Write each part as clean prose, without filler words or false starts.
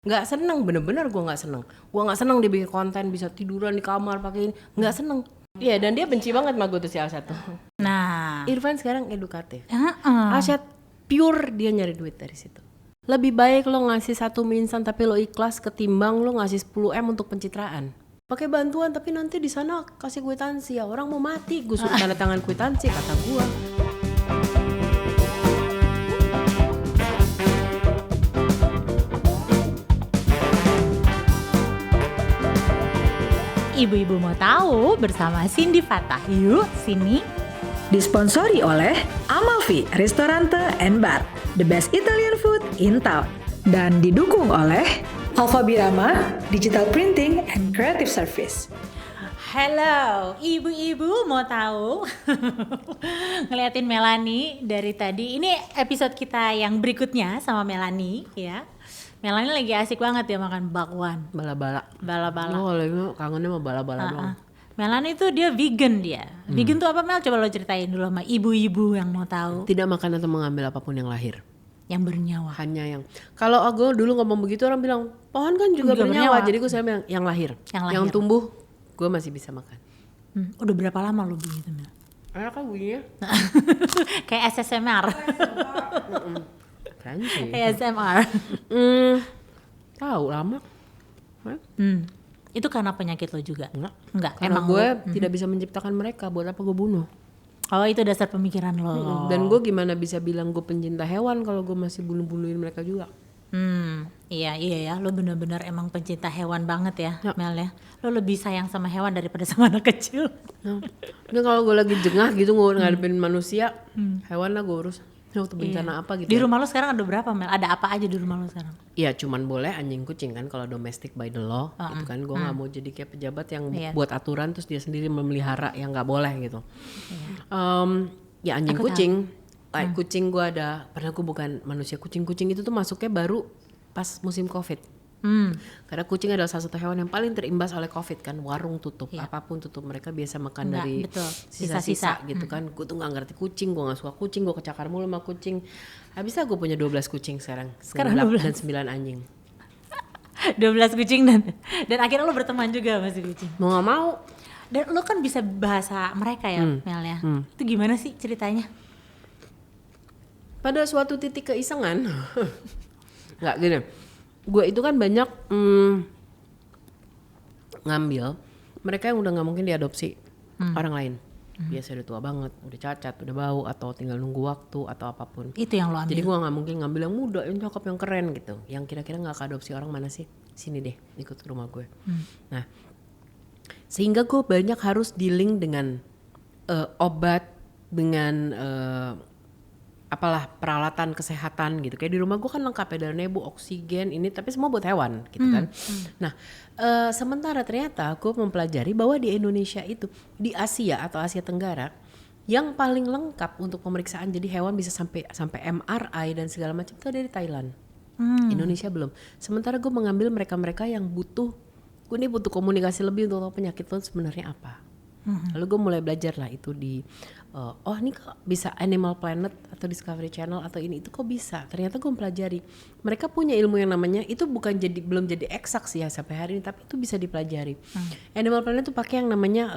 Nggak seneng, bener-bener gue nggak seneng. Gue nggak seneng dia bikin konten bisa tiduran di kamar pakai ini, nggak seneng. Iya, dan dia benci banget sama gue tuh si Alsat tuh. Nah, Irfan sekarang edukatif. Alsat pure dia nyari duit dari situ. Lebih baik lo ngasih 1 mie instan tapi lo ikhlas ketimbang lo ngasih 10 M untuk pencitraan. Pakai bantuan tapi nanti di sana kasih kwitansi ya, orang mau mati gue suruh tanda tangan kwitansi kata gue. Ibu-ibu mau tahu bersama Cindy Fatah. Yuk, sini. Disponsori oleh Amalfi Ristorante and Bar, the best Italian food in town. Dan didukung oleh Alfa Birama, Digital Printing and Creative Service. Halo, ibu-ibu mau tahu? Ngeliatin Melanie dari tadi. Ini episode kita yang berikutnya sama Melanie, ya. Melanie lagi asik banget ya makan bakwan. Bala-bala. Bala-bala. Oh, lagi kangennya sama bala-bala doang. Melanie itu dia vegan dia. Vegan tuh apa, Mel? Coba lo ceritain dulu sama ibu-ibu yang mau tahu. Tidak makan atau mengambil apapun yang lahir. Yang bernyawa. Hanya yang kalau aku dulu ngomong begitu orang bilang pohon kan juga bernyawa. Jadi gue selalu bilang yang lahir. Yang tumbuh gue masih bisa makan. Udah berapa lama lo begitu, Mel? Enak kan bunyinya? Kayak ASMR. Keren sih. ASMR. Tahu lama. Itu karena penyakit lo juga? Enggak. Karena gue tidak bisa menciptakan mereka. Buat apa gue bunuh? Oh, itu dasar pemikiran lo. Dan gue gimana bisa bilang gue pencinta hewan kalau gue masih bunuh-bunuhin mereka juga? Iya ya, lo benar-benar emang pencinta hewan banget ya, Mel ya. Lo lebih sayang sama hewan daripada sama anak kecil. Dan kalau gue lagi jengah gitu gue ngadepin manusia, hewan lah gue urus. Waktu bencana apa gitu. Di rumah lo sekarang ada berapa, Mel? Ada apa aja di rumah lo sekarang? Iya, cuman boleh anjing kucing kan kalau domestic by the law. Itu kan gue nggak mau jadi kayak pejabat yang buat aturan terus dia sendiri memelihara yang nggak boleh gitu. Ya anjing kucing. Kucing gue ada, padahal gue bukan manusia. Kucing-kucing itu tuh masuknya baru pas musim COVID. Karena kucing adalah salah satu hewan yang paling terimbas oleh COVID kan. Warung tutup, apapun tutup. Mereka biasa makan dari sisa-sisa gitu kan. Gue tuh gak ngerti kucing, gue gak suka kucing. Gue kecakar mulu sama kucing. Habisnya gue punya 12 kucing sekarang 12. Dan 9 anjing. 12 kucing dan akhirnya lo berteman juga sama si kucing. Mau gak mau. Dan lo kan bisa bahasa mereka ya, Mel ya. Itu gimana sih ceritanya? Pada suatu titik keisengan nggak gini, gue itu kan banyak ngambil mereka yang udah nggak mungkin diadopsi orang lain. Biasa udah tua banget, udah cacat, udah bau, atau tinggal nunggu waktu atau apapun. Itu yang lo ambil. Jadi gue nggak mungkin ngambil yang muda, yang cakep, yang keren gitu, yang kira-kira nggak keadopsi orang mana sih, sini deh ikut ke rumah gue. Nah, sehingga gue banyak harus dealing dengan obat, dengan apalah peralatan kesehatan gitu. Kayak di rumah gue kan lengkap ya, dari nebu, oksigen, ini tapi semua buat hewan gitu kan. Nah sementara ternyata gue mempelajari bahwa di Indonesia itu, di Asia atau Asia Tenggara, yang paling lengkap untuk pemeriksaan jadi hewan bisa sampai MRI dan segala macam itu dari Thailand. Indonesia belum. Sementara gue mengambil mereka-mereka yang butuh, gue ini butuh komunikasi lebih untuk tahu penyakit itu sebenarnya apa. Lalu gue mulai belajar lah itu di oh ini kok bisa Animal Planet atau Discovery Channel atau ini itu kok bisa. Ternyata gue mempelajari mereka punya ilmu yang namanya itu belum jadi eksak sih ya sampai hari ini, tapi itu bisa dipelajari. Animal Planet itu pakai yang namanya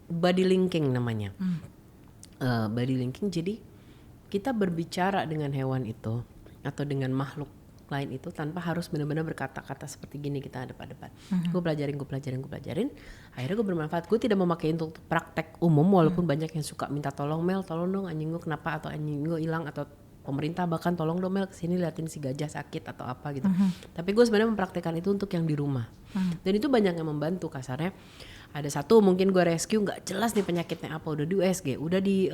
body linking namanya. Body linking, jadi kita berbicara dengan hewan itu atau dengan makhluk lain itu tanpa harus benar-benar berkata-kata seperti gini kita hadap-hadapan. Gue pelajarin. Akhirnya gue bermanfaat. Gue tidak memakai untuk praktek umum walaupun banyak yang suka minta tolong, Mel, tolong dong anjing gue kenapa, atau anjing gue hilang, atau pemerintah bahkan tolong dong Mel kesini liatin si gajah sakit atau apa gitu. Tapi gue sebenarnya mempraktekkan itu untuk yang di rumah. Dan itu banyak yang membantu. Kasarnya ada satu mungkin gue rescue nggak jelas nih penyakitnya apa, udah di USG, udah di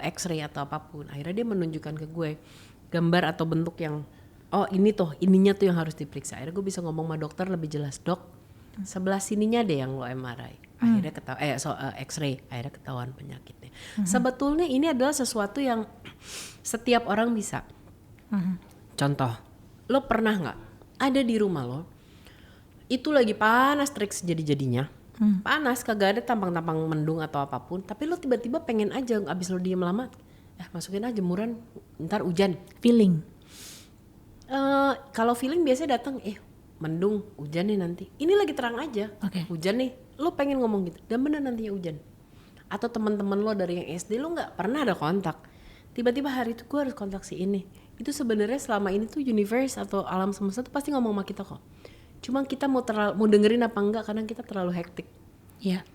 X-ray atau apapun. Akhirnya dia menunjukkan ke gue gambar atau bentuk yang oh ini tuh, ininya tuh yang harus diperiksa. Akhirnya gue bisa ngomong sama dokter lebih jelas, dok sebelah sininya deh yang lo MRI. Akhirnya X-ray, akhirnya ketahuan penyakitnya. Sebetulnya ini adalah sesuatu yang setiap orang bisa. Contoh, lo pernah nggak ada di rumah lo, itu lagi panas terik sejadi-jadinya, panas kagak ada tampang-tampang mendung atau apapun, tapi lo tiba-tiba pengen aja abis lo diem lama, masukin aja jemuran, ntar hujan. Kalau feeling biasanya datang, mendung, hujan nih nanti. Ini lagi terang aja, Oke. hujan nih. Lo pengen ngomong gitu, dan bener nantinya hujan. Atau teman-teman lo dari yang SD lo nggak pernah ada kontak. Tiba-tiba hari itu gue harus kontak si ini. Itu sebenarnya selama ini tuh universe atau alam semesta tuh pasti ngomong sama kita kok. Cuma kita mau dengerin apa enggak, kadang kita terlalu hektik. Iya.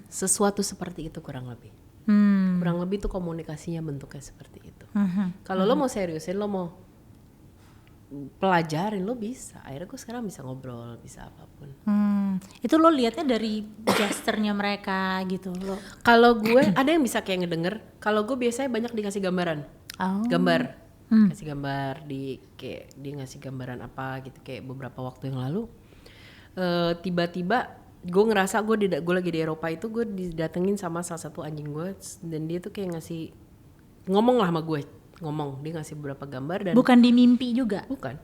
Sesuatu seperti itu kurang lebih. Kurang lebih tuh komunikasinya bentuknya seperti itu. Kalau lo mau seriusin, lo mau pelajarin, lo bisa. Akhirnya gue sekarang bisa ngobrol, bisa apapun. Itu lo liatnya dari gesturnya mereka gitu lo. Kalau gue ada yang bisa kayak ngedenger. Kalau gue biasanya banyak dikasih gambaran. Gambar. Kasih gambar kayak dia ngasih gambaran apa gitu, kayak beberapa waktu yang lalu. Tiba-tiba gue ngerasa gue lagi di Eropa itu, gue didatengin sama salah satu anjing gue, dan dia tuh kayak ngomong lah sama gue, dia ngasih beberapa gambar. Dan Bukan di mimpi juga? bukan,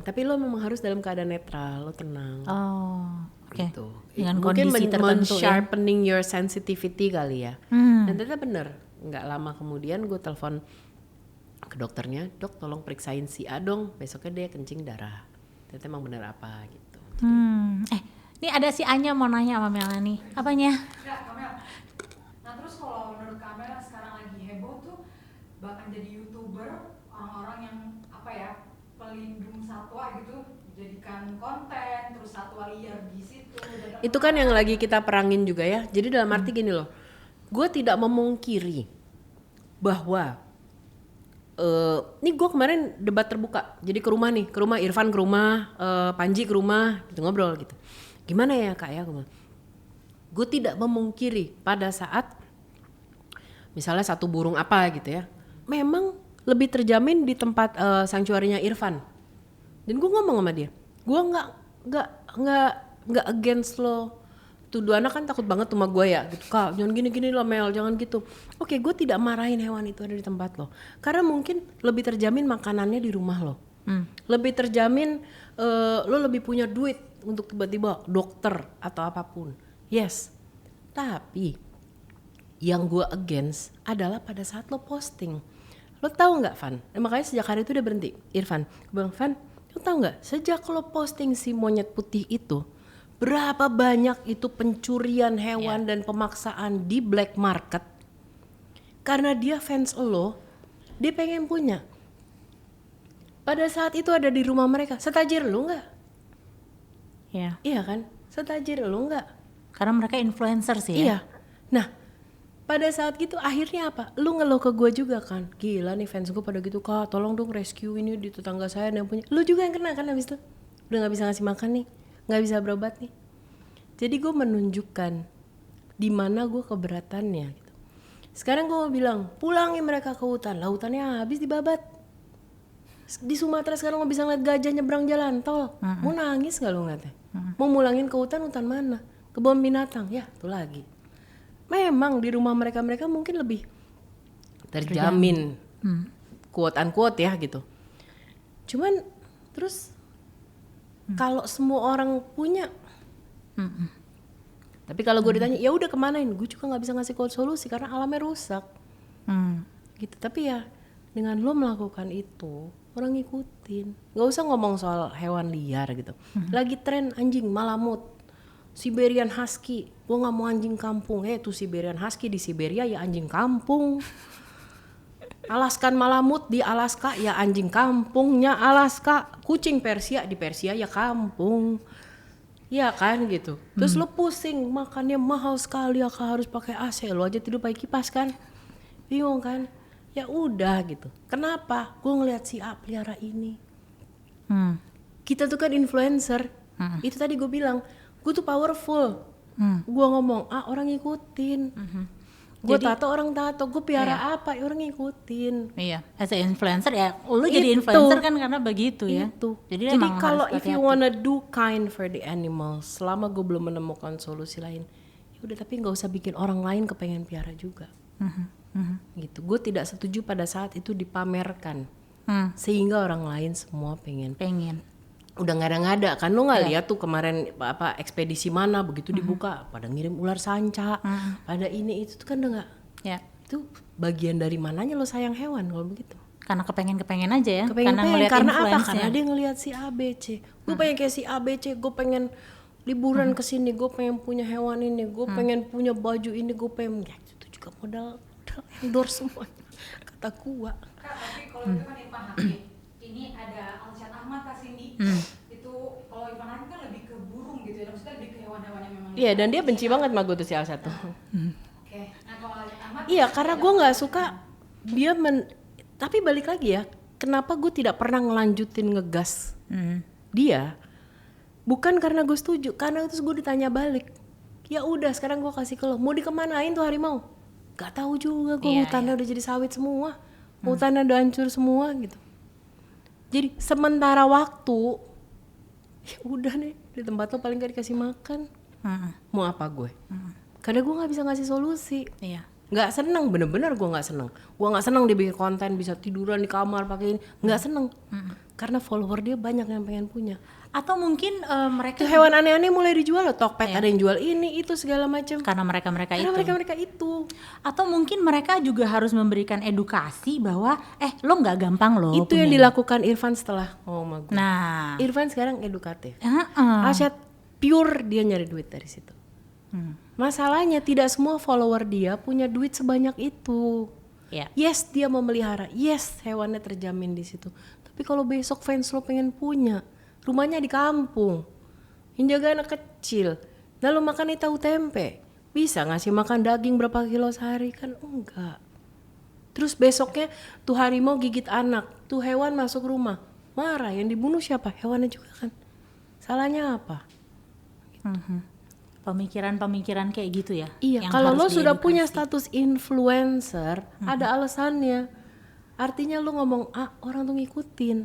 tapi lo memang harus dalam keadaan netral, lo tenang. Oke. Gitu. Dengan Mungkin kondisi tertentu ya. sharpening your sensitivity kali ya. Dan ternyata bener, nggak lama kemudian gue telepon ke dokternya, dok tolong periksain si A dong, besoknya dia kencing darah. Ternyata emang bener apa gitu. Ini ada si Anya mau nanya sama Melanie. Apanya? Ya, Kamel. Nah terus kalau menurut Kamel sekarang lagi heboh tuh bahkan jadi YouTuber, orang-orang yang pelindung satwa gitu, jadikan konten, terus satwa liar di situ. Itu kan yang lagi kita perangin juga ya. Jadi dalam arti gini loh, gue tidak memungkiri bahwa ini gue kemarin debat terbuka. Jadi ke rumah Irfan ke rumah, Panji ke rumah, gitu ngobrol gitu. Gimana ya kak ya? Gue tidak memungkiri pada saat misalnya satu burung apa gitu ya, memang lebih terjamin di tempat sanctuary-nya Irfan. Dan gue ngomong sama dia, gue nggak against lo. Tuh dua anak kan takut banget sama gue ya, gitu kak jangan gini lo Mel, jangan gitu. Oke, gue tidak marahin hewan itu ada di tempat lo, karena mungkin lebih terjamin makanannya di rumah lo, lebih terjamin lo lebih punya duit untuk tiba-tiba dokter atau apapun. Yes, tapi yang gue against adalah pada saat lo posting. Lo tahu nggak Van? Makanya sejak hari itu udah berhenti. Irfan, gue bilang Van, lo tahu nggak? Sejak lo posting si monyet putih itu, berapa banyak itu pencurian hewan dan pemaksaan di black market? Karena dia fans lo, dia pengen punya. Pada saat itu ada di rumah mereka. Setajir lo nggak? Ya. Iya kan? Setajir lo nggak? Karena mereka influencer sih ya. Iya. Nah, pada saat gitu akhirnya apa? Lu ngeluh ke gue juga kan. Gila nih fans gue pada gitu, kak tolong dong rescue ini di tetangga saya yang punya. Lu juga yang kena kan habis itu. Udah gak bisa ngasih makan nih, gak bisa berobat nih. Jadi gue menunjukkan di mana gue keberatannya gitu. Sekarang gue mau bilang pulangin mereka ke hutan. Lah hutannya habis dibabat. Di Sumatera sekarang gak bisa ngeliat gajah nyebrang jalan tol. Mau nangis gak lu ngeliatnya? Mau mulangin ke hutan mana? Kebun binatang, ya itu lagi. Memang di rumah mereka mungkin lebih terjamin, quote unquote ya gitu. Cuman terus kalau semua orang punya, tapi kalau gue ditanya ya udah kemanain, gue juga nggak bisa ngasih solusi karena alamnya rusak, gitu. Tapi ya dengan lo melakukan itu orang ngikutin, nggak usah ngomong soal hewan liar gitu. Lagi tren anjing malamut. Siberian Husky, gue gak mau anjing kampung. Tuh Siberian Husky di Siberia ya anjing kampung. Alaskan Malamut di Alaska ya anjing kampungnya Alaska. Kucing Persia di Persia ya kampung. Ya kan gitu. Terus lo pusing makannya mahal sekali ya harus pakai AC. Lo aja tidur pakai kipas kan. Bingung kan. Ya udah gitu. Kenapa? Gue ngeliat si A pelihara ini. Kita tuh kan influencer. Itu tadi gue bilang gue tuh powerful. Gue ngomong orang ngikutin. Gue tato orang tato. Gue piara apa orang ngikutin. Iya, as a influencer ya lu jadi influencer kan karena begitu ya. Jadi kalau if you wanna do kind for the animals, selama gue belum menemukan solusi lain, ya udah tapi nggak usah bikin orang lain kepengen piara juga. Gitu. Gue tidak setuju pada saat itu dipamerkan, sehingga orang lain semua pengen. Udah ngada-ngada kan, lo nggak lihat tuh kemarin apa ekspedisi mana begitu dibuka pada ngirim ular sanca, pada ini itu tuh kan udah nggak, itu bagian dari mananya lo sayang hewan kalau begitu. Karena kepengen aja ya. Kepengen karena apa? influence-nya. Karena dia ngelihat si A B C. Gue pengen kayak si A B C, gue pengen liburan ke sini, gue pengen punya hewan ini, gue pengen punya baju ini, gue pengen ya, itu juga modal endorse semua kata gua. Kak, tapi kalau itu kan Irfan Hakim, ini ada Alsyad Ahmad Kak Cindy. Itu kalau Irfan Hakim kan lebih ke burung gitu ya, maksudnya lebih ke hewan-hewan yang memang. Iya, dan dia benci banget sama gue tuh si A1. Oke. Nah kalau Alsyad Ahmad. Iya, karena gue nggak suka dia tapi balik lagi ya, kenapa gue tidak pernah ngelanjutin ngegas dia? Bukan karena gue setuju, karena terus gue ditanya balik. Ya udah, sekarang gue kasih ke lo, mau dikemanain tuh harimau? Gak tahu juga gue, hutannya udah jadi sawit semua, hutannya udah hancur semua gitu. Jadi sementara waktu, ya udah nih di tempat lo paling gak dikasih makan, mau apa gue? Karena gue nggak bisa ngasih solusi. Iya. Nggak seneng, bener-bener gue nggak seneng. Gue nggak seneng dia bikin konten bisa tiduran di kamar pakai ini, nggak seneng. Karena follower dia banyak yang pengen punya. Atau mungkin mereka Itu hewan aneh-aneh mulai dijual loh, Tokped ada yang jual ini itu segala macam. karena mereka Karena itu. mereka itu. Atau mungkin mereka juga harus memberikan edukasi bahwa lo nggak gampang loh. Itu yang punya. dilakukan Irfan setelah sama gue. Nah, Irfan sekarang edukatif. heeh. Asyad pure dia nyari duit dari situ. Masalahnya tidak semua follower dia punya duit sebanyak itu. Ya. Yes, dia memelihara. Yes, hewannya terjamin di situ. Tapi kalau besok fans lo pengen punya, rumahnya di kampung, yang jaga anak kecil, lalu makan tahu tempe, bisa ngasih makan daging berapa kilo sehari? Kan enggak. Terus besoknya tuh harimau gigit anak, tuh hewan masuk rumah, marah. Yang dibunuh siapa? Hewannya juga kan. Salahnya apa? Pemikiran-pemikiran kayak gitu ya. Iya, yang kalau lo harus sudah diedukasi. punya status influencer, ada alasannya. Artinya lo ngomong orang tuh ngikutin.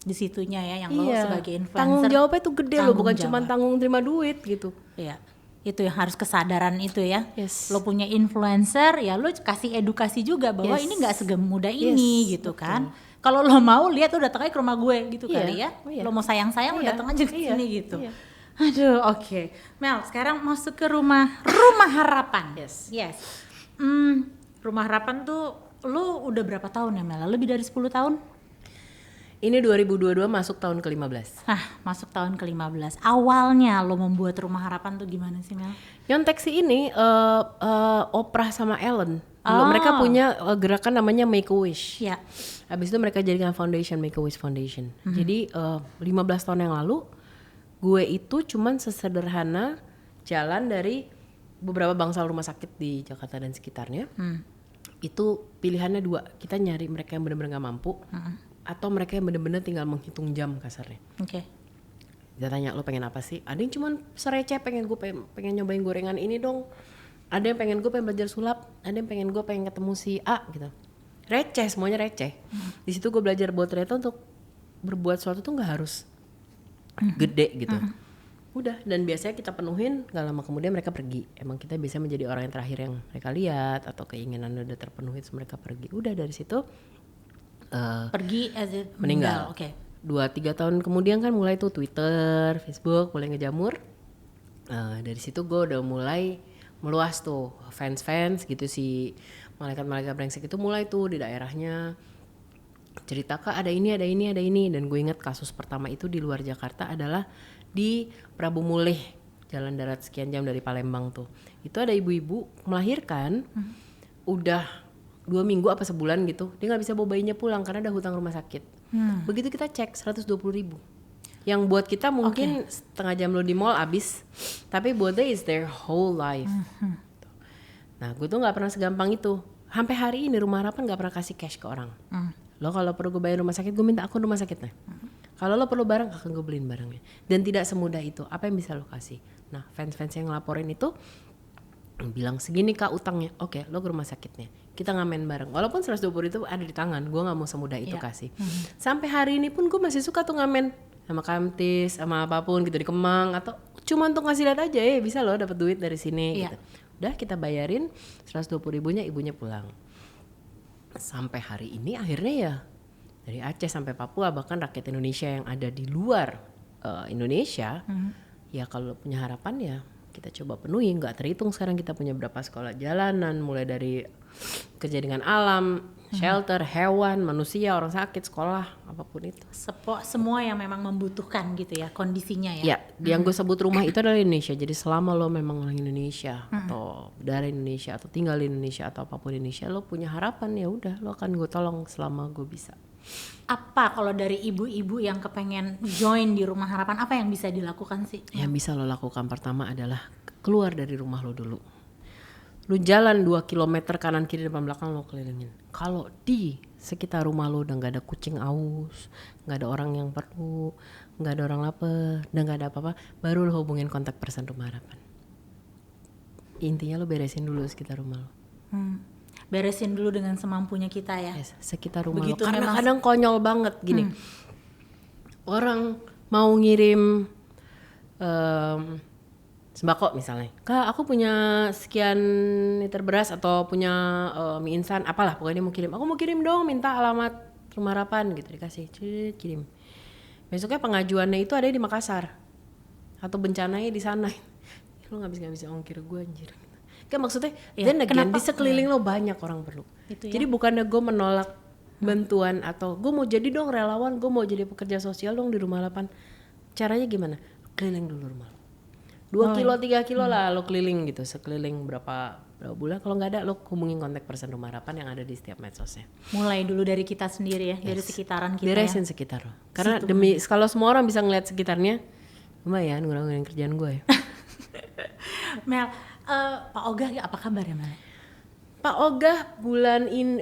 Di situnya ya yang lo sebagai influencer. Tanggung jawabnya tuh gede lo, bukan tanggung cuma jawab. tanggung terima duit gitu. Iya. Itu yang harus kesadaran itu ya. Yes. Lo punya influencer, ya lo kasih edukasi juga bahwa Yes. ini nggak semudah ini Yes, gitu betul. kan. Kalau lo mau lihat lo datang aja ke rumah gue gitu Iya, kali ya. oh iya. Lo mau sayang-sayang lo Iya, datang aja ke iya, sini gitu. iya. Aduh, oke. Mel, sekarang masuk ke rumah harapan. Yes. Rumah harapan tuh lo udah berapa tahun ya Mel? Lebih dari 10 tahun? Ini 2022 masuk tahun ke-15. Nah, masuk tahun ke-15. Awalnya lo membuat rumah harapan tuh gimana sih Mel? Nyontek si ini Oprah sama Ellen. Dulu mereka punya gerakan namanya Make a Wish. Ya. Habis itu mereka jadikan foundation, Make a Wish Foundation. Jadi 15 tahun yang lalu gue itu cuman sesederhana jalan dari beberapa bangsal rumah sakit di Jakarta dan sekitarnya. Itu pilihannya dua, kita nyari mereka yang benar-benar gak mampu atau mereka yang benar-benar tinggal menghitung jam kasarnya. Oke. Kita tanya, lo pengen apa sih? Ada yang cuman sereceh, pengen nyobain gorengan ini dong. Ada yang pengen gue pengen belajar sulap, ada yang pengen gue pengen ketemu si A gitu. Receh, semuanya receh. Di situ gue belajar buat ternyata untuk berbuat sesuatu tuh nggak harus gede gitu. Udah, dan biasanya kita penuhin, gak lama kemudian mereka pergi. Emang kita bisa menjadi orang yang terakhir yang mereka lihat atau keinginan udah terpenuhi terus mereka pergi. Udah dari situ Pergi as it meninggal. Oke. 2-3 tahun kemudian kan mulai tuh Twitter, Facebook mulai ngejamur. Dari situ gue udah mulai meluas tuh fans gitu, si malaikat-malaikat brengsek itu mulai tuh di daerahnya cerita Kak ada ini dan gue ingat kasus pertama itu di luar Jakarta adalah di Prabu Mulih, jalan darat sekian jam dari Palembang tuh. Itu ada ibu-ibu melahirkan udah 2 minggu apa sebulan gitu, dia nggak bisa bawa bayinya pulang karena ada hutang rumah sakit. Begitu kita cek 120.000. Yang buat kita mungkin setengah jam lo di mall abis, tapi buat dia is their whole life. Nah gue tuh nggak pernah segampang itu. Sampai hari ini rumah harapan nggak pernah kasih cash ke orang. Lo kalau perlu gue bayar rumah sakit, gue minta akun rumah sakitnya. Kalau lo perlu barang, akan gue beliin barangnya. Dan tidak semudah itu. Apa yang bisa lo kasih? Nah fans-fans yang ngelaporin itu bilang segini Kak utangnya, oke lo ke rumah sakitnya, kita ngamen bareng. Walaupun 120 itu ada di tangan, gue nggak mau semudah itu kasih. Sampai hari ini pun gue masih suka tuh ngamen sama Kamtis, sama apapun gitu di Kemang atau cuma untuk ngasih lihat aja ya bisa lo dapat duit dari sini. Gitu. Udah kita bayarin 120.000-nya, ibunya pulang. Sampai hari ini akhirnya ya dari Aceh sampai Papua bahkan rakyat Indonesia yang ada di luar Indonesia ya kalau punya harapan ya kita coba penuhi. Nggak terhitung sekarang kita punya berapa sekolah jalanan mulai dari kerja dengan alam, shelter, hewan, manusia, orang sakit, sekolah, apapun itu. Semua yang memang membutuhkan gitu ya kondisinya ya. Ya, yang gue sebut rumah itu adalah Indonesia. Jadi selama lo memang orang Indonesia atau dari Indonesia atau tinggal di Indonesia atau apapun Indonesia, lo punya harapan, ya udah lo akan gue tolong selama gue bisa. Apa kalau dari ibu-ibu yang kepengen join di Rumah Harapan, apa yang bisa dilakukan sih? Yang bisa lo lakukan pertama adalah keluar dari rumah lo dulu. Lu jalan 2 km kanan kiri depan belakang, lo kelilingin. Kalau di sekitar rumah lo udah gak ada kucing aus, gak ada orang yang perlu, gak ada orang lapar, dan gak ada apa-apa, baru lo hubungin kontak person Rumah Harapan. Intinya lo beresin dulu sekitar rumah lo. Beresin dulu dengan semampunya kita ya. Yes, sekitar rumah Begitu lo. Karena memang kadang konyol banget gini. Orang mau ngirim sembako misalnya, Kak aku punya sekian liter beras atau punya mie instan, apalah pokoknya dia mau kirim, aku mau kirim dong, minta alamat Rumah Harapan gitu, dikasih, kirim. Besoknya pengajuannya itu ada di Makassar atau bencananya di sana. Lo nggak bisa ongkir gue anjir. Kan maksudnya, dan again di sekeliling lo banyak orang perlu. Itu ya. Jadi bukannya gue menolak bantuan atau gue mau jadi dong relawan, gue mau jadi pekerja sosial dong di Rumah Harapan. Caranya gimana? Keliling dulu rumah lo. 2 kilo 3 kilo lah lo keliling gitu, sekeliling berapa bulan. Kalau nggak ada lo hubungin kontak person Rumah Harapan yang ada di setiap medsosnya. Mulai dulu dari kita sendiri ya, dari sekitaran kita. Beresin sekitar lo. Karena kalau semua orang bisa ngeliat sekitarnya, lumayan ngurangin kerjaan gue ya. Mel, Pak Ogah apa kabar ya Mel? Pak Ogah bulan ini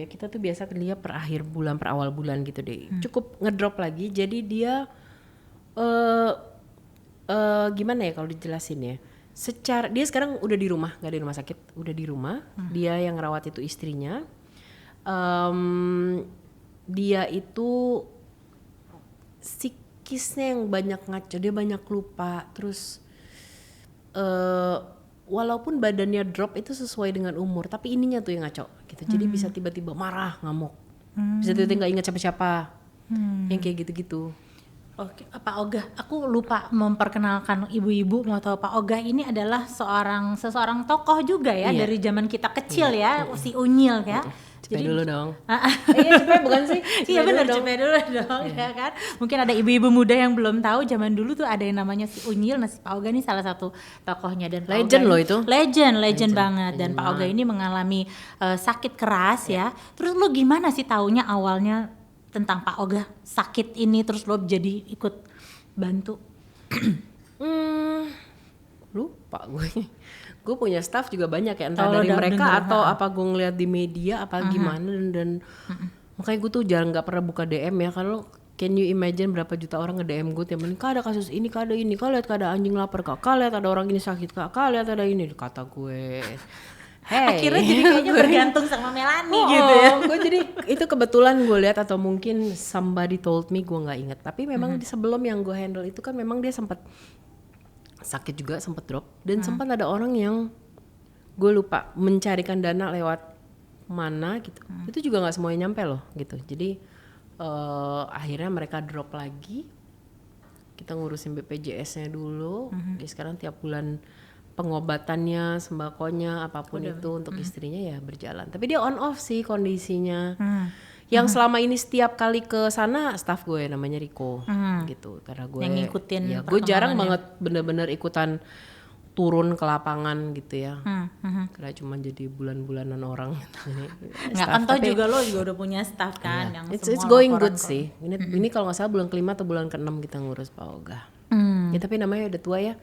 kita tuh biasa dia per akhir bulan, per awal bulan gitu deh. Cukup ngedrop lagi. Jadi dia gimana ya kalau dijelasin ya? Dia sekarang udah di rumah, nggak di rumah sakit, udah di rumah. Dia yang rawat itu istrinya. Dia itu psikisnya yang banyak ngaco, dia banyak lupa. Terus walaupun badannya drop itu sesuai dengan umur, tapi ininya tuh yang ngaco gitu. Jadi bisa tiba-tiba marah, ngamuk, bisa tiba-tiba nggak ingat siapa-siapa, yang kayak gitu-gitu. Oke, Pak Ogah, aku lupa memperkenalkan ibu-ibu, mau tahu Pak Ogah ini adalah seseorang tokoh juga ya, dari zaman kita kecil ya, si Unyil ya. Cepet dulu dong. Iya cepet bukan sih? Iya benar, cepet dulu dong ya kan. Mungkin ada ibu-ibu muda yang belum tahu, zaman dulu tuh ada yang namanya si Unyil. Nah si Pak Ogah ini salah satu tokohnya, dan Pak Legend Ogah loh ini, itu. Legend banget. Dan Pak Ogah ini mengalami sakit keras ya. Terus lo gimana sih taunya awalnya tentang Pak Ogah sakit ini, terus lo jadi ikut bantu? Lupa gue punya staff juga banyak ya, entah dari mereka atau apa gue ngeliat di media apa gimana, dan makanya gue tuh jarang, nggak pernah buka DM ya. Kalau can you imagine berapa juta orang nge-DM gue tiap menit, Kak ada kasus ini, Kak ada ini, Kak lihat ada anjing lapar, Kak lihat ada orang ini sakit, Kak lihat ada ini, kata gue. Hey. Akhirnya jadi kayaknya bergantung sama Melanie gitu ya. Gue jadi itu kebetulan gue lihat, atau mungkin somebody told me, gue nggak inget. Tapi memang sebelum yang gue handle itu kan memang dia sempat sakit juga, sempat drop, dan sempat ada orang yang gue lupa mencarikan dana lewat mana gitu. Itu juga nggak semuanya nyampe loh gitu. Jadi akhirnya mereka drop lagi. Kita ngurusin BPJS-nya dulu. Jadi sekarang tiap bulan pengobatannya, sembakonya, apapun itu untuk istrinya ya berjalan. Tapi dia on off sih kondisinya. Yang selama ini setiap kali ke sana staff gue namanya Riko gitu. Karena gue yang ngikutin ya, gue jarang banget bener-bener ikutan turun ke lapangan gitu ya. Karena cuma jadi bulan-bulanan orang. Nggak kan tau juga lo juga udah punya staff kan yang It's semua going laporan good sih. Ini kalau nggak salah bulan ke-5 atau bulan ke-6 kita ngurus Pak Ogah. Ya tapi namanya udah tua ya.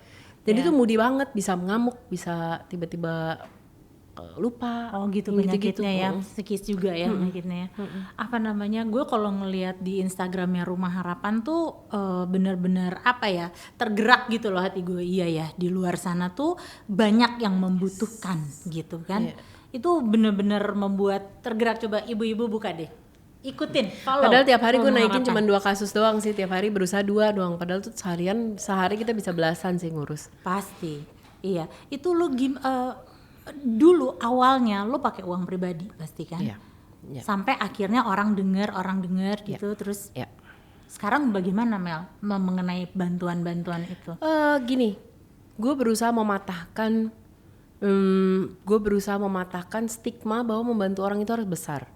Dan itu moody banget, bisa ngamuk, bisa tiba-tiba lupa. Oh gitu penyakitnya ya, psikis juga ya penyakitnya. Apa namanya, gue kalau ngelihat di Instagramnya Rumah Harapan tuh bener-bener apa ya, tergerak gitu loh hati gue. Iya ya, di luar sana tuh banyak yang membutuhkan gitu kan. Itu bener-bener membuat tergerak. Coba ibu-ibu buka deh, ikutin, follow. Padahal tiap hari gue naikin cuma 2 kasus doang sih, tiap hari berusaha 2 doang. Padahal tuh sehari kita bisa belasan sih ngurus. Pasti, iya. Itu lo dulu awalnya lo pakai uang pribadi pasti kan? Iya. Sampai akhirnya orang dengar gitu, terus sekarang bagaimana Mel mengenai bantuan-bantuan itu? Gini, gue berusaha mematahkan Gue berusaha mematahkan stigma bahwa membantu orang itu harus besar.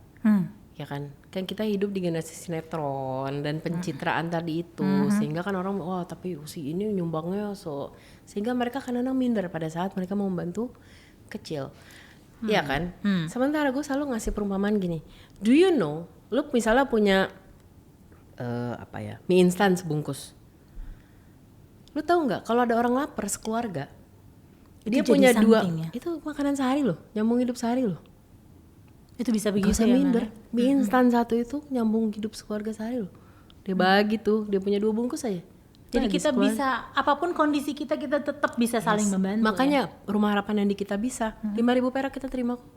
Ya kan kita hidup di generasi sinetron dan pencitraan tadi itu, sehingga kan orang wah tapi si ini nyumbangnya sehingga mereka kadang-kadang minder pada saat mereka mau membantu kecil. Iya kan? Sementara gue selalu ngasih perumpamaan gini, do you know, lu misalnya punya mie instan sebungkus, lu tahu nggak kalau ada orang lapar sekeluarga, dia punya 2, itu makanan sehari loh, nyambung hidup sehari loh. Itu bisa begitu Gak usah ya, minder, Mel? mie instan satu itu nyambung hidup sekeluarga sehari loh. Dia bagi tuh, dia punya 2 bungkus aja. Jadi Bagi kita sekeluarga. bisa, apapun kondisi kita tetap bisa saling membantu. Makanya Rumah Harapan yang di kita bisa, 5.000 perak kita terima kok.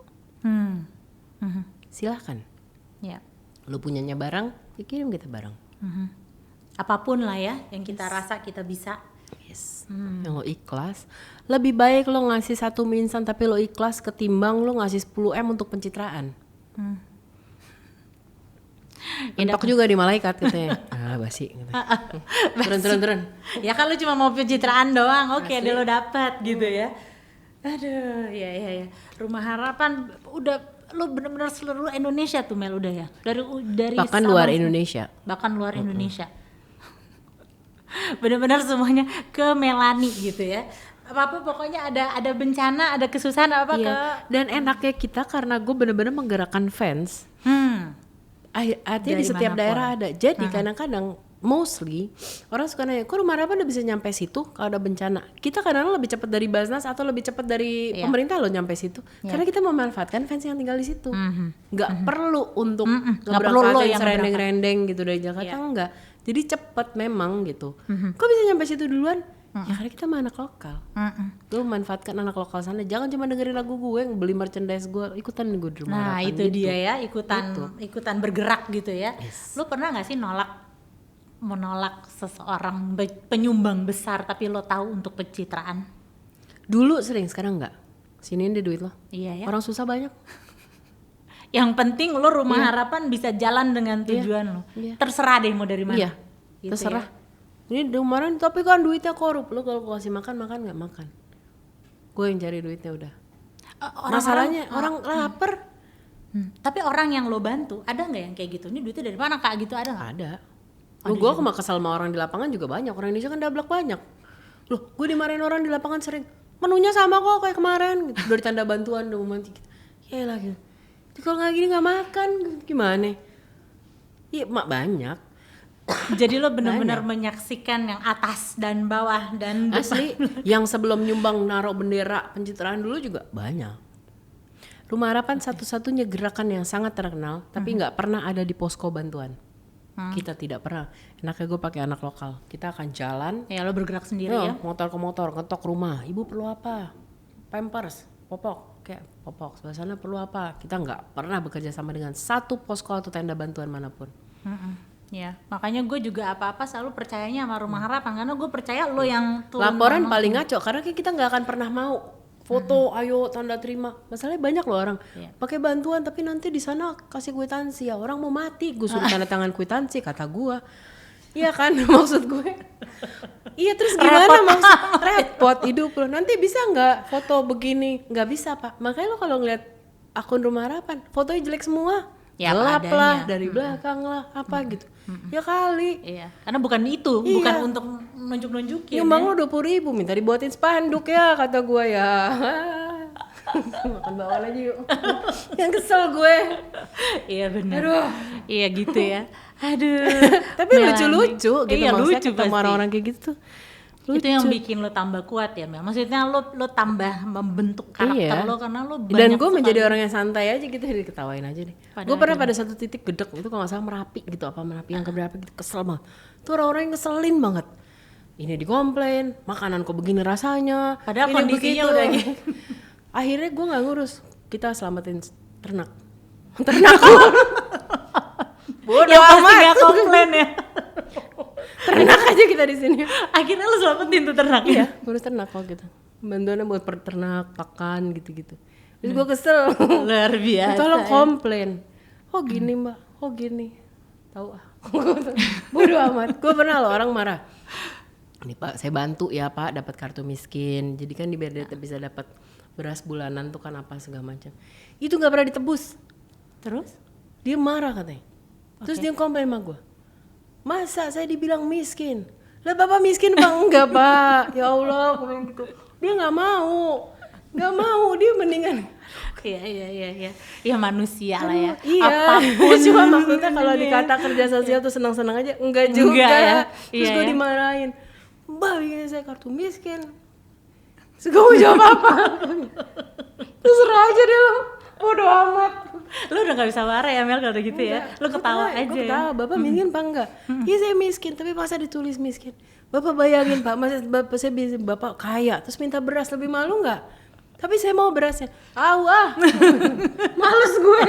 Silahkan. Ya. Lu punyanya barang, ya kirim kita barang. Apapun lah ya yang kita rasa kita bisa. Yes. Yang lo ikhlas. Lebih baik lo ngasih 1 mie instan tapi lo ikhlas ketimbang lo ngasih 10M untuk pencitraan. Mentok juga di malaikat katanya. Basi. Gitu. Turun. Ya kan lu cuma mau pencitraan doang, oke deh lo dapat gitu ya. Aduh, ya. Rumah Harapan udah lu bener-bener seluruh Indonesia tuh Mel udah ya. Dari Bahkan Sabang luar sampai- Indonesia. Bahkan luar Indonesia. Bener-bener semuanya ke Melani gitu ya. Apa pokoknya ada bencana, ada kesusahan apa Iya. Dan enaknya kita karena gue bener-bener menggerakkan fans. Artinya di Dari setiap manapun. daerah ada. Jadi kadang-kadang mostly orang suka nanya, kok Rumah Harapan udah bisa nyampe situ kalau ada bencana? Kita kadang-kadang lebih cepat dari Basnas atau lebih cepat dari pemerintah loh nyampe situ. Karena kita memanfaatkan fans yang tinggal di situ. Nggak perlu untuk Nggak perlu lo ngeberangkatin yang serendeng-rendeng gitu dari Jakarta, enggak. Jadi cepet memang gitu. Kok bisa nyampe situ duluan? Ya karena kita mah anak lokal. Lu manfaatkan anak lokal sana. Jangan cuma dengerin lagu gue, beli merchandise gue, ikutan gue di Rumah Nah Harapan itu gitu. dia ya, ikutan bergerak gitu ya. Lu pernah nggak sih menolak seseorang penyumbang besar tapi lo tahu untuk pencitraan? Dulu sering, sekarang enggak. Siniin deh duit lo. Iya ya. Orang susah banyak. Yang penting lo Rumah Harapan bisa jalan dengan tujuan lo. Iya. Terserah deh mau dari mana. Iya, Gitu terserah. ya. Ini kemarin tapi kan duitnya korup. Lo kalau kasih makan nggak makan. Gue yang cari duitnya udah. Masalahnya orang lapar. Tapi orang yang lo bantu ada nggak yang kayak gitu? Ini duitnya dari mana kak gitu ada nggak? Ada. Gue cuma kesal sama orang di lapangan juga banyak. Orang Indonesia kan dablek banyak. Loh, gue dimarahin orang di lapangan sering. Menunya sama kok kayak kemarin. Gitu. Dari tanda bantuan udah mati. Gitu. Ya lah gitu. Kalau nggak gini nggak makan gimana? Iya mak banyak. Jadi lo benar-benar menyaksikan yang atas dan bawah dan Asli, yang sebelum nyumbang naruh bendera pencitraan dulu juga banyak. Rumah Harapan satu-satunya gerakan yang sangat terkenal, tapi nggak pernah ada di posko bantuan. Kita tidak pernah. Enaknya gue pakai anak lokal. Kita akan jalan, ya lo bergerak sendiri ya. motor ke motor, ngetok rumah. Ibu perlu apa? Pampers, popok, kayak popok. Sebelah sana perlu apa? Kita nggak pernah bekerja sama dengan satu posko atau tenda bantuan manapun. Ya, makanya gue juga apa-apa selalu percayanya sama Rumah Harapan karena gue percaya lo yang turun Laporan tangan. paling ngaco karena kita nggak akan pernah mau foto ayo tanda terima. Masalahnya banyak loh orang pakai bantuan tapi nanti di sana kasih kwitansi ya, orang mau mati gue suruh tanda tangan kwitansi kata gue. Iya kan maksud gue. Iya terus gimana maksud repot hidup lo, nanti bisa nggak foto begini? Nggak bisa pak. Makanya lo kalau ngeliat akun Rumah Harapan fotonya jelek semua, Ya, gelap apa lah adanya. dari belakang lah apa gitu. Ya kali. Iya, karena bukan itu, Iya. bukan untuk nunjuk-nunjukin. Nyumbang lo 20.000 minta dibuatin spanduk ya kata gue ya. Makan bawang aja yuk. Yang kesel gue. Iya benar. Aduh. Iya gitu ya. Aduh. Tapi Melani. lucu-lucu gitu Iya, maksudnya lucu ketemu pasti. orang-orang kayak gitu. Itu yang bikin lo tambah kuat ya Mel. Maksudnya lo tambah membentuk karakter Iya. lo karena lo banyak Dan gue menjadi sekali- orang yang santai aja gitu, diketawain aja deh. Pada Gue pernah pada satu titik gedek itu kalau nggak salah Merapi gitu, apa Merapi yang keberapa gitu, kesel banget. Tuh orang-orang yang ngeselin banget. Ini dikomplain, makanan kok begini rasanya. Padahal ini kondisinya begitu. udah gitu. Akhirnya gue nggak ngurus, kita selamatin ternak. Ternak. Bodoh yang pasti amat. gak komplain ya. Ternak aja kita di sini. Akhirnya lo selamatin tuh ternaknya. Iya, ngurus ternak kok gitu. Bantuannya buat peternak, pakan gitu-gitu. Terus gue kesel. Luar biasa. Tolong ya. komplain. Oh gini mbak, oh gini. Tahu ah. Bodoh amat. Gue pernah loh orang marah. Ini pak, saya bantu ya pak, dapat kartu miskin. Jadi kan di biar dia bisa dapat beras bulanan tuh kan apa segala macam. Itu nggak pernah ditebus. Terus? Dia marah katanya. Terus dia komplain sama gue. Masa saya dibilang miskin? Lah bapak miskin bang? Enggak pak. Ya Allah, gue bilang gitu. Dia nggak mau, dia mendingan. Iya. Ya manusia lah ya. Iya. Apapun. Cuma maksudnya kalau dikata kerja sosial tuh senang-senang aja, enggak juga. ya. Terus Iya, gue ya. dimarahin. Mbak bikin saya kartu miskin. Terus gue mau jawab apa? Terserah aja deh lo. Bodoh amat. Lu udah gak bisa marah ya Mel kalau udah gitu ya. Lu ketawa aja. Gue ketawa, bapak miskin apa enggak? Iya saya miskin, tapi masa ditulis miskin? Bapak bayangin pak, masa bapak saya bisa bapak kaya, terus minta beras lebih malu nggak? Tapi saya mau berasnya. Males gue.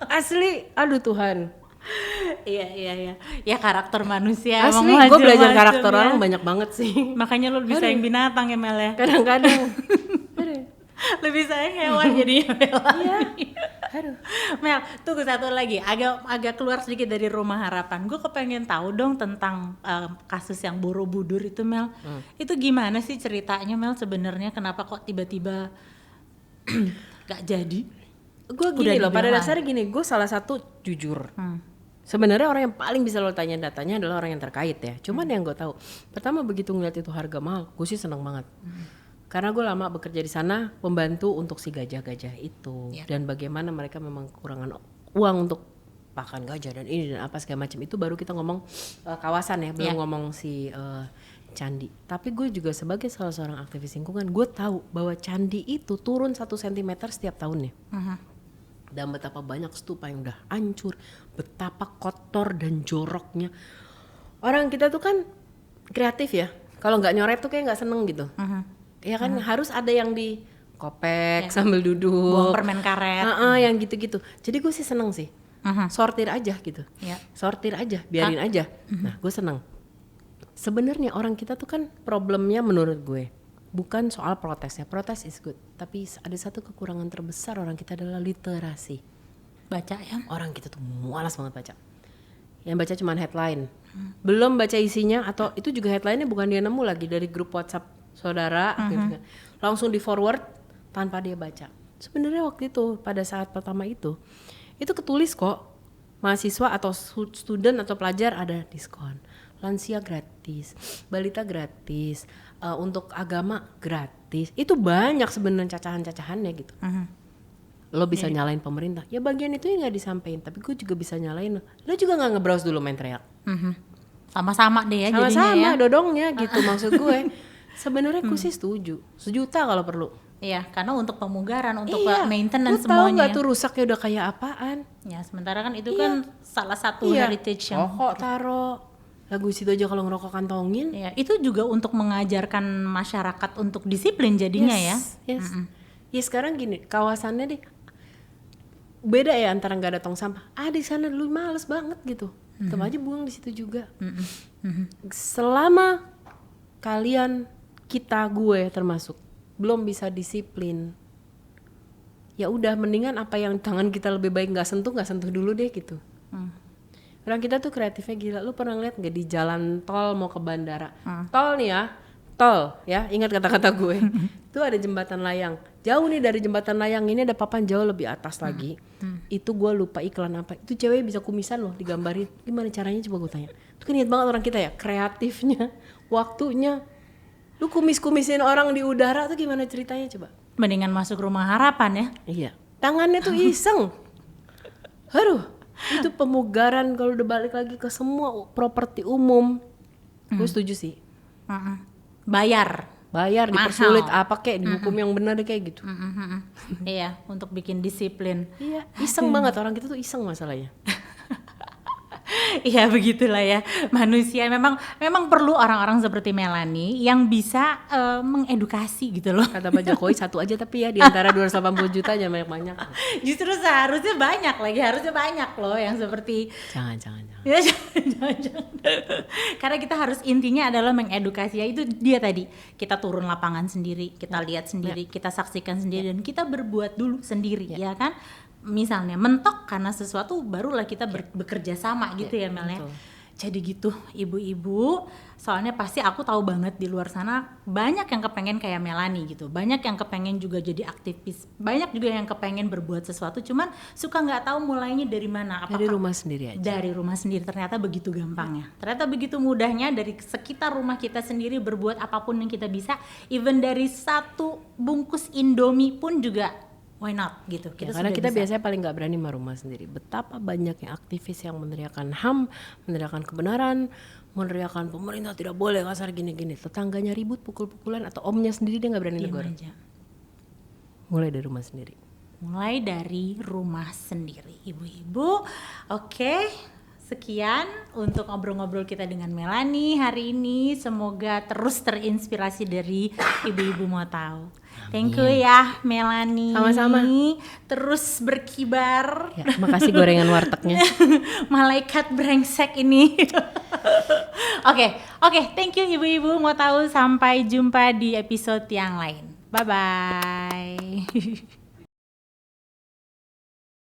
Asli, aduh Tuhan. Iya. Ya karakter manusia. Asli, emang gue belajar macem-macem karakter ya. orang banyak banget sih. Makanya lu lebih sayang binatang ya Mel ya. Kadang-kadang. Lebih sayang hewan jadinya Mel. Iya. Aduh. Mel, tunggu satu lagi, agak keluar sedikit dari Rumah Harapan. Gue kepengen tahu dong tentang kasus yang Borobudur itu Mel. Itu gimana sih ceritanya Mel sebenarnya? Kenapa kok tiba-tiba gak jadi? Gue gini loh, pada dasarnya gini, gue salah satu jujur. Sebenarnya orang yang paling bisa lo tanya datanya adalah orang yang terkait ya. Cuman yang gue tahu, pertama begitu ngeliat itu harga mahal, gue sih seneng banget. Karena gue lama bekerja di sana, membantu untuk si gajah-gajah itu, dan bagaimana mereka memang kekurangan uang untuk pakan gajah dan ini dan apa segala macam itu. Baru kita ngomong kawasan ya, belum ngomong si candi. Tapi gue juga sebagai salah seorang aktivis lingkungan, gue tahu bahwa candi itu turun 1 cm setiap tahunnya. Dan betapa banyak stupa yang udah hancur, betapa kotor dan joroknya. Orang kita tuh kan kreatif ya, kalau nggak nyoret tuh kayak nggak seneng gitu. Ya kan harus ada yang di kopek sambil duduk, Buang permen karet. yang gitu-gitu. Jadi gue sih seneng sih, sortir aja gitu, sortir aja, biarin aja. Nah gue seneng. Sebenarnya orang kita tuh kan problemnya menurut gue bukan soal protesnya, protes is good, tapi ada satu kekurangan terbesar orang kita adalah literasi. Baca ya. Orang kita tuh malas banget baca. Yang baca cuma headline, belum baca isinya, atau itu juga headline-nya bukan dia nemu lagi dari grup WhatsApp saudara, gitu kan. Langsung di forward tanpa dia baca. Sebenarnya waktu itu pada saat pertama itu ketulis kok, mahasiswa atau student atau pelajar ada diskon, lansia gratis, balita gratis, untuk agama gratis. Itu banyak sebenarnya cacahan-cacahannya gitu. Lo bisa nyalain pemerintah, ya bagian itu nggak disampaikan, tapi gue juga bisa nyalain lo juga nggak nge-browse dulu main teriak. Sama-sama deh ya jadinya Sama-sama ya. dodongnya gitu. Maksud gue sebenarnya gue sih setuju, 1 juta kalau perlu. Iya, karena untuk pemugaran, untuk Iya, maintenance lu tahu semuanya. nggak tuh rusaknya udah kayak apaan? Ya, sementara kan itu kan salah satu heritage yang rokok taro, lagu situ aja kalau ngerokok kantongin. ya, itu juga untuk mengajarkan masyarakat untuk disiplin jadinya ya. Yes. Ya sekarang gini, kawasannya deh beda ya antara nggak ada tong sampah. Di sana dulu males banget gitu. Tetap aja buang di situ juga. Selama kalian, kita, gue termasuk belum bisa disiplin, ya udah mendingan apa yang tangan kita lebih baik nggak sentuh dulu deh gitu. Orang kita tuh kreatifnya gila. Lu pernah ngeliat nggak di jalan tol mau ke bandara? Tol nih ya, tol ya, ingat kata-kata gue. Itu ada jembatan layang. Jauh nih dari jembatan layang ini ada papan jauh lebih atas lagi. Itu gue lupa iklan apa. Itu cewek bisa kumisan loh, digambarin. Gimana caranya coba gue tanya. Itu kan niat banget orang kita ya, kreatifnya, waktunya. Lu kumis-kumisin orang di udara tuh gimana ceritanya coba? Mendingan masuk Rumah Harapan ya. Iya. Tangannya tuh iseng. Aduh, itu pemugaran kalau udah balik lagi ke semua properti umum. Gue setuju sih. Bayar. Dipersulit apa kek, dihukum yang benar deh kayak gitu. Iya, untuk bikin disiplin. Iya, iseng banget orang kita tuh iseng masalahnya. Iya begitulah ya, manusia memang perlu orang-orang seperti Melanie yang bisa mengedukasi gitu loh. Kata Pak Jokowi 1 aja tapi ya di antara 280 juta jangan banyak-banyak. Justru seharusnya banyak lagi, harusnya banyak loh yang seperti Jangan. ya, jangan. Karena kita harus intinya adalah mengedukasi, ya itu dia tadi, kita turun lapangan sendiri, kita lihat sendiri, kita saksikan sendiri, dan kita berbuat dulu sendiri ya kan. Misalnya mentok karena sesuatu, barulah kita bekerja sama gitu ya Mel ya. Jadi gitu ibu-ibu, soalnya pasti aku tahu banget di luar sana banyak yang kepengen kayak Melanie gitu, banyak yang kepengen juga jadi aktivis, banyak juga yang kepengen berbuat sesuatu, cuman suka nggak tahu mulainya dari mana. Dari rumah sendiri aja. Dari rumah sendiri, ternyata begitu gampangnya, ternyata begitu mudahnya dari sekitar rumah kita sendiri berbuat apapun yang kita bisa, even dari satu bungkus Indomie pun juga why not gitu. Ya, karena sudah kita bisa. biasanya paling nggak berani sama rumah sendiri. Betapa banyaknya aktivis yang meneriakan HAM, meneriakan kebenaran, meneriakan pemerintah tidak boleh kasar gini-gini. Tetangganya ribut, pukul-pukulan, atau omnya sendiri dia nggak berani Diam negur. aja. Mulai dari rumah sendiri. Mulai dari rumah sendiri, ibu-ibu. Oke, sekian untuk ngobrol-ngobrol kita dengan Melanie hari ini. Semoga terus terinspirasi dari ibu-ibu mau tahu. Thank you ya Melanie. Sama-sama. Terus berkibar. Ya, makasih gorengan wartegnya. Malaikat brengsek ini. Oke, thank you ibu-ibu mau tahu. Sampai jumpa di episode yang lain. Bye bye.